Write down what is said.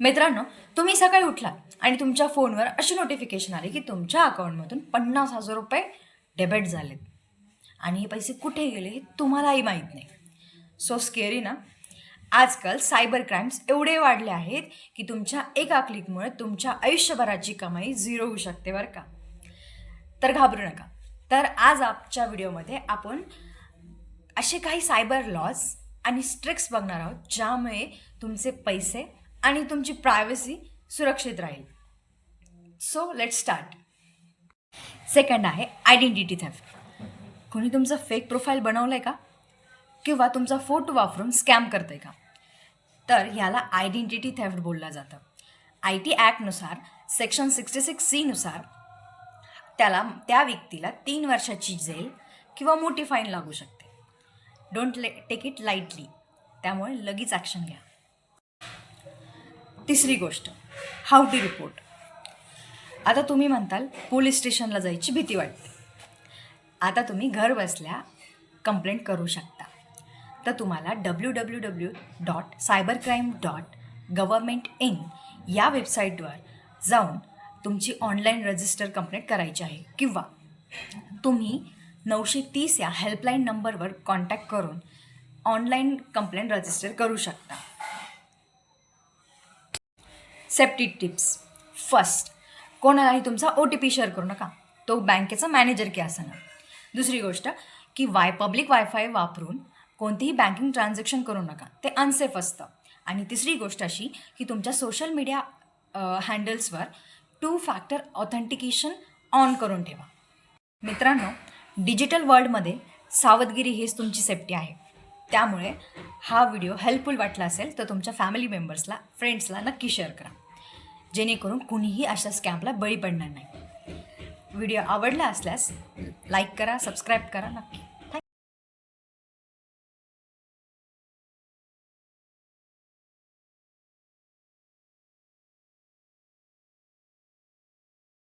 मित्रांनो, तुम्ही सकाळी उठला आणि तुमच्या फोनवर अशी नोटिफिकेशन आली की तुमच्या अकाउंटमधून 50,000 रुपये डेबिट झालेत आणि हे पैसे कुठे गेले हे तुम्हालाही माहीत नाही. सो स्केरी ना. आजकाल सायबर क्राईम्स एवढे वाढले आहेत की तुमच्या एका क्लिकमुळे तुमच्या आयुष्यभराची कमाई झिरो होऊ शकते बरं का. तर घाबरू नका. तर आज आजच्या व्हिडिओमध्ये आपण असे काही सायबर लॉज आणि ट्रिक्स बघणार आहोत ज्यामुळे तुमचे पैसे आणि तुमची प्रायव्हसी सुरक्षित राहील. So let start. सेकंड आहे आयडेंटिटी थेफ्ट. कोणी तुमचं फेक प्रोफाईल बनवलं आहे का, किंवा तुमचा फोटो वापरून स्कॅम करतं आहे का, तर ह्याला आयडेंटिटी थेफ्ट बोललं जातं. IT ॲक्टनुसार सेक्शन 66C नुसार त्या व्यक्तीला 3 वर्षाची जेल किंवा मोठी फाईन लागू शकते. Don't take it lightly. त्यामुळे लगेच ॲक्शन घ्या. तिसरी गोष्ट, हाऊ टू रिपोर्ट. आता तुम्ही म्हणताल पोलीस स्टेशनला जायची भीती वाटते. आता तुम्ही घर बसल्या कंप्लेंट करू शकता. तर तुम्हाला www.cybercrime.government.in या वेबसाईटवर जाऊन तुमची ऑनलाईन रजिस्टर कंप्लेंट करायची आहे, किंवा तुम्ही 930 या हेल्पलाईन नंबरवर कॉन्टॅक्ट करून ऑनलाईन कंप्लेंट रजिस्टर करू शकता. Safety tips. फर्स्ट, कोणालाही तुमचा OTP शेअर करू नका, तो बँकेचा मॅनेजर की असेना. दुसरी गोष्ट की पब्लिक वायफाय वापरून कोणतीही बँकिंग ट्रान्झॅक्शन करू नका, ते अनसेफ असतं. आणि तिसरी गोष्ट अशी की तुमच्या सोशल मीडिया हँडल्सवर 2 फॅक्टर ऑथेंटिकेशन ऑन करून ठेवा. मित्रांनो, डिजिटल वर्ल्डमध्ये सावधगिरी हीच तुमची सेफ्टी आहे. त्यामुळे हा व्हिडिओ हेल्पफुल वाटला असेल तर तुमच्या फॅमिली मेंबर्सला, फ्रेंड्सला नक्की शेअर करा, जेणेकरून कुणीही अशा स्कॅमला बळी पडणार नाही. व्हिडिओ आवडला असल्यास लाईक करा, सबस्क्राईब करा नक्की.